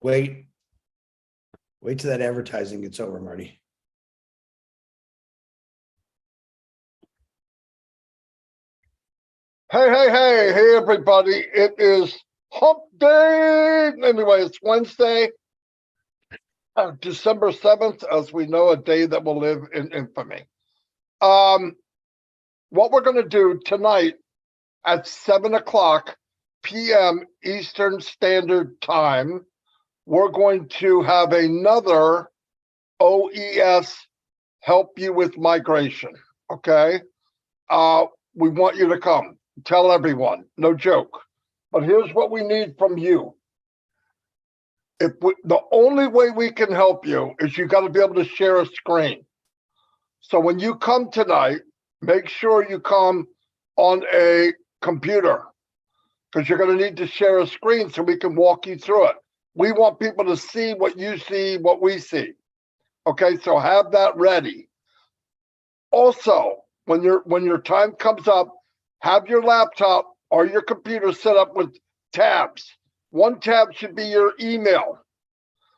Wait till that advertising gets over, Marty. Hey, everybody. It is hump day. Anyway, it's Wednesday, December 7th, as we know, a day that will live in infamy. What we're going to do tonight at 7:00 p.m. Eastern Standard Time, we're going to have another OES help you with migration. Okay. We want you to come. Tell everyone, no joke. But here's what we need from you. The only way we can help you is you got to be able to share a screen. So when you come tonight, make sure you come on a computer, because you're going to need to share a screen so we can walk you through it. We want people to see what you see, what we see. Okay, so have that ready. Also, when your time comes up, have your laptop or your computer set up with tabs. One tab should be your email.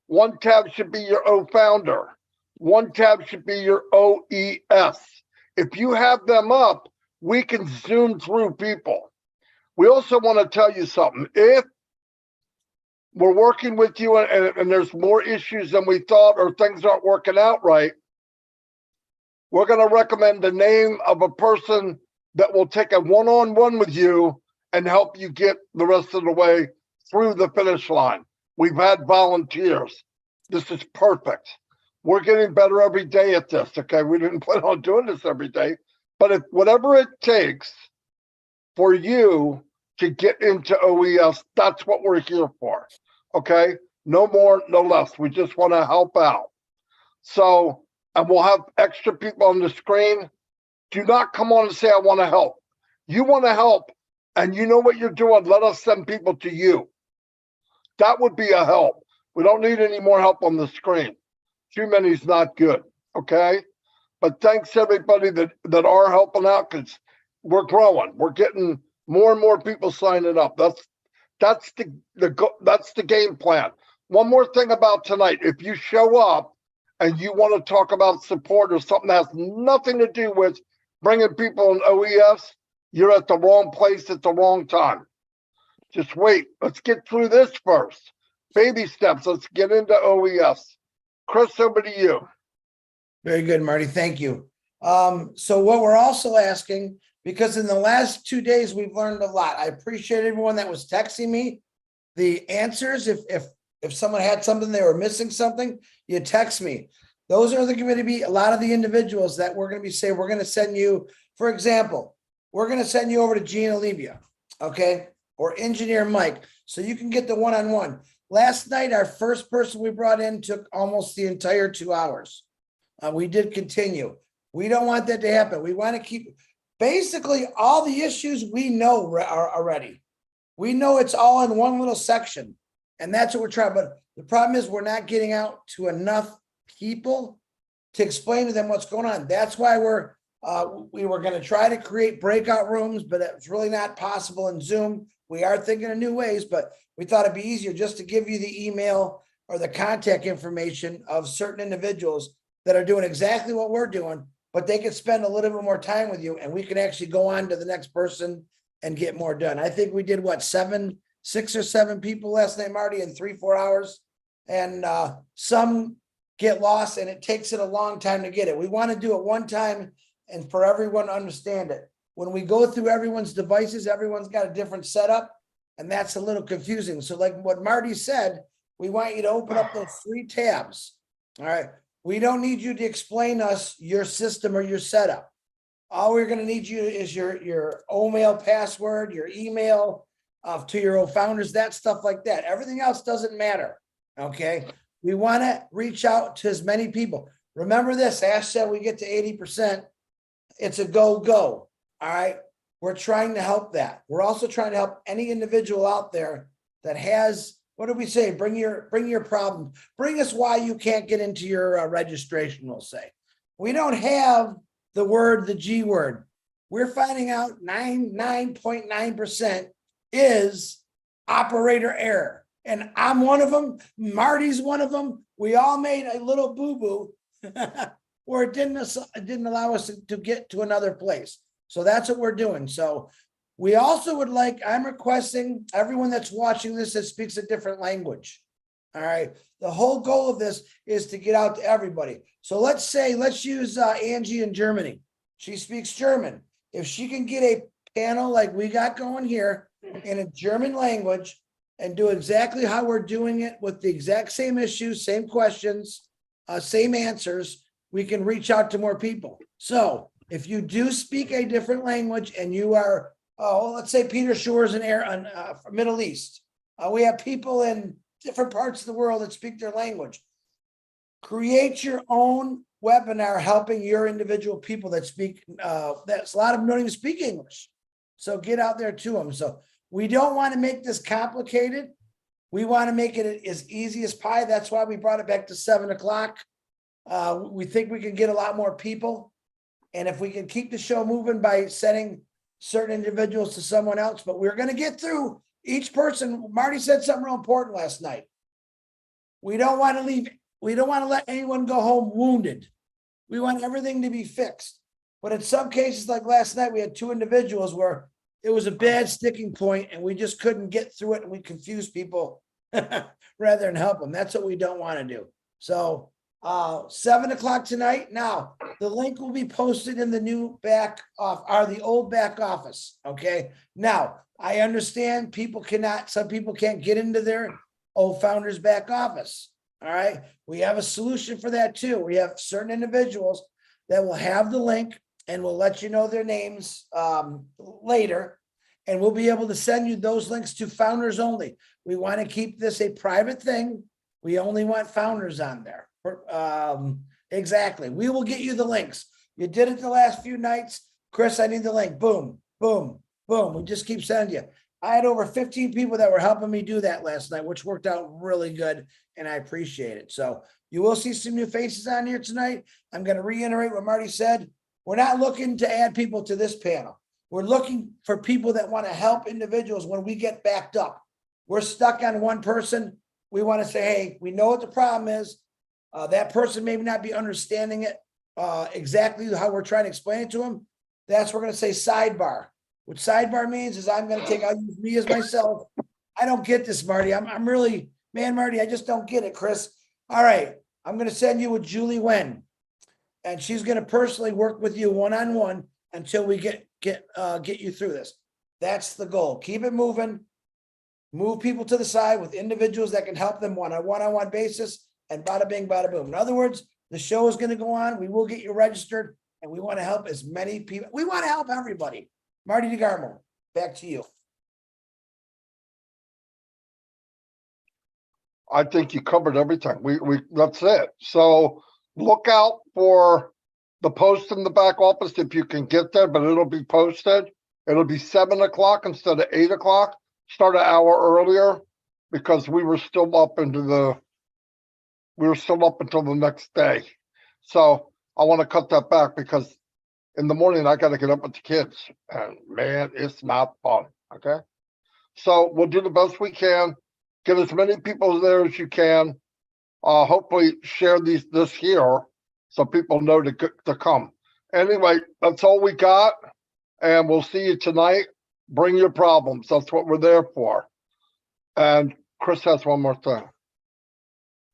One tab should be your OFounder. One tab should be your OES. If you have them up, we can zoom through people. We also want to tell you something. If we're working with you and there's more issues than we thought, or things aren't working out right, we're going to recommend the name of a person that will take a one-on-one with you and help you get the rest of the way through the finish line. We've had volunteers. This is perfect. We're getting better every day at this, okay? We didn't plan on doing this every day, but if whatever it takes for you to get into OES, that's what we're here for, okay? No more, no less. We just want to help out. So, and we'll have extra people on the screen. Do not come on and say, I want to help. You want to help, and you know what you're doing. Let us send people to you. That would be a help. We don't need any more help on the screen. Too many is not good, okay? But thanks everybody that are helping out, because we're growing. We're getting more and more people signing up. That's the game plan. One more thing about tonight. If you show up and you want to talk about support or something that has nothing to do with bringing people in OES, you're at the wrong place at the wrong time. Just wait. Let's get through this first. Baby steps. Let's get into OES. Chris, over to you. Very good, Marty. Thank you. So what we're also asking, because in the last 2 days, we've learned a lot. I appreciate everyone that was texting me the answers. If someone had something, they were missing something, you text me. Those are going to be a lot of the individuals that we're going to be saying, we're going to send you, for example, we're going to send you over to Gina Olivia, okay? Or Engineer Mike, so you can get the one-on-one. Last night, our first person we brought in took almost the entire 2 hours. We did continue. We don't want that to happen. We want to keep, basically all the issues we know are already. We know it's all in one little section, and that's what we're trying. But the problem is we're not getting out to enough people to explain to them what's going on. That's why we were going to try to create breakout rooms, but it's really not possible in Zoom. We are thinking of new ways, but we thought it'd be easier just to give you the email or the contact information of certain individuals that are doing exactly what we're doing, but they could spend a little bit more time with you, and we can actually go on to the next person and get more done. I think we did what, 6 or 7 people last night, Marty, in 3-4 hours, and some get lost, and it takes it a long time to get it. We want to do it one time and for everyone to understand it. When we go through everyone's devices, everyone's got a different setup, and that's a little confusing. So like what Marty said, we want you to open up those 3 tabs. All right. We don't need you to explain us your system or your setup. All we're going to need you is your OMail password, your email to your OFounders, that stuff like that. Everything else doesn't matter. Okay. We want to reach out to as many people. Remember this, Ash said we get to 80%. It's a go. All right. We're trying to help that. We're also trying to help any individual out there that has, what do we say? Bring your problem. Bring us why you can't get into your registration, we'll say. We don't have the G word. We're finding out 99.9% is operator error. And I'm one of them. Marty's one of them. We all made a little boo-boo where it didn't allow us to get to another place. So that's what we're doing. So we also would like, I'm requesting everyone that's watching this that speaks a different language. All right. The whole goal of this is to get out to everybody. So let's use Angie in Germany. She speaks German. If she can get a panel like we got going here in a German language and do exactly how we're doing it with the exact same issues, same questions, same answers, we can reach out to more people. So if you do speak a different language and you are, let's say Peter Shore's in Middle East. We have people in different parts of the world that speak their language. Create your own webinar helping your individual people that speak, that's a lot of them don't even speak English. So get out there to them. So we don't want to make this complicated. We want to make it as easy as pie. That's why we brought it back to 7 o'clock. We think we can get a lot more people. And if we can keep the show moving by sending certain individuals to someone else, but we're going to get through each person. Marty said something real important last night. We don't want to let anyone go home wounded. We want everything to be fixed. But in some cases, like last night, we had 2 individuals where it was a bad sticking point and we just couldn't get through it and we confused people rather than help them. That's what we don't want to do. So 7 o'clock tonight. Now, the link will be posted in the new the old back office. Okay. Now, I understand some people can't get into their old founders back office. All right. We have a solution for that too. We have certain individuals that will have the link and we'll let you know their names later. And we'll be able to send you those links to founders only. We want to keep this a private thing. We only want founders on there. Exactly. We will get you the links. You did it the last few nights. Chris, I need the link. Boom, boom, boom. We just keep sending you. I had over 15 people that were helping me do that last night, which worked out really good. And I appreciate it. So you will see some new faces on here tonight. I'm going to reiterate what Marty said. We're not looking to add people to this panel. We're looking for people that want to help individuals when we get backed up. We're stuck on one person. We want to say, hey, we know what the problem is. That person may not be understanding it exactly how we're trying to explain it to them. That's we're going to say sidebar. What sidebar means is I'll use me as myself. I don't get this, Marty. I'm really, man, Marty, I just don't get it, Chris. All right. I'm going to send you with Julie Wen. And she's going to personally work with you one-on-one until we get you through this. That's the goal. Keep it moving. Move people to the side with individuals that can help them on a one-on-one basis and bada bing, bada boom. In other words, the show is going to go on. We will get you registered and we want to help as many people. We want to help everybody. Marty DeGarmo, back to you. I think you covered everything. That's it. So look out for the post in the back office if you can get there, but it'll be posted. It'll be 7 o'clock instead of 8 o'clock. Start an hour earlier because we were still up until the next day. So I want to cut that back because in the morning I got to get up with the kids and man, it's not fun. Okay. So we'll do the best we can. Get as many people there as you can. Hopefully share this here so people know to come. Anyway, that's all we got. And we'll see you tonight. Bring your problems. That's what we're there for. And Chris has one more thing.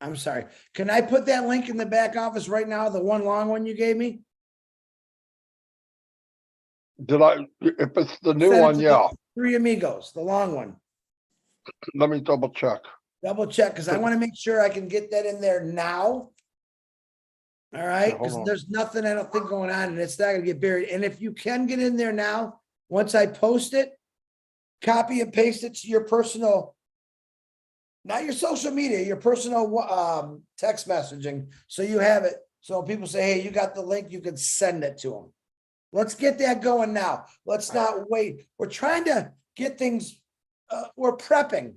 I'm sorry. Can I put that link in the back office right now? The one long one you gave me? Did I? If it's the new one, yeah. Three Amigos, the long one. Let me double check. Double check because I want to make sure I can get that in there now. All right. Because there's nothing I don't think going on and it's not going to get buried. And if you can get in there now, once I post it, copy and paste it to your personal, not your social media, your personal text messaging. So you have it. So when people say, hey, you got the link, you can send it to them. Let's get that going now. Let's not wait. We're trying to get things, we're prepping.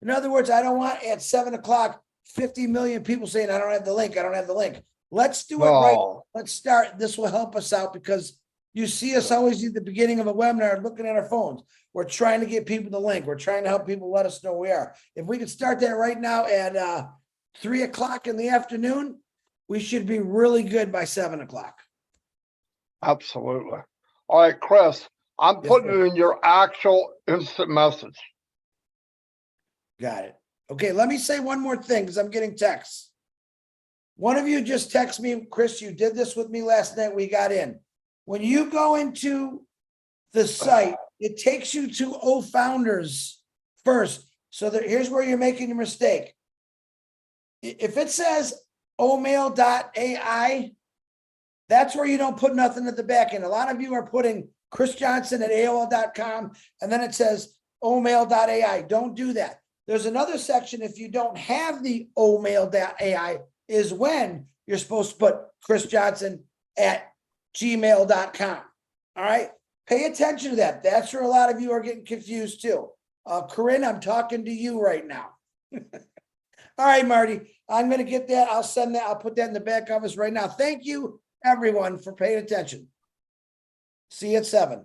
In other words, I don't want at 7 o'clock, 50 million people saying, I don't have the link. I don't have the link. Let's do it right. Let's start. This will help us out because You see us always at the beginning of a webinar looking at our phones. We're trying to get people the link. We're trying to help people let us know where we are. If we could start that right now at 3 o'clock in the afternoon, we should be really good by 7 o'clock. Absolutely. All right, Chris, I'm Yes, putting sir. it in your actual instant message. Got it. Okay, let me say one more thing because I'm getting texts. One of you just texted me, Chris, you did this with me last night. We got in. When you go into the site, it takes you to OFounders first. So that here's where you're making your mistake. If it says omail.ai, that's where you don't put nothing at the back end. A lot of you are putting Chris Johnson at AOL.com and then it says omail.ai. Don't do that. There's another section if you don't have the omail.ai is when you're supposed to put Chris Johnson at gmail.com. All right. Pay attention to that. That's where a lot of you are getting confused too. Corinne, I'm talking to you right now. All right, Marty, I'm going to get that. I'll send that. I'll put that in the back office right now. Thank you, everyone, for paying attention. See you at 7.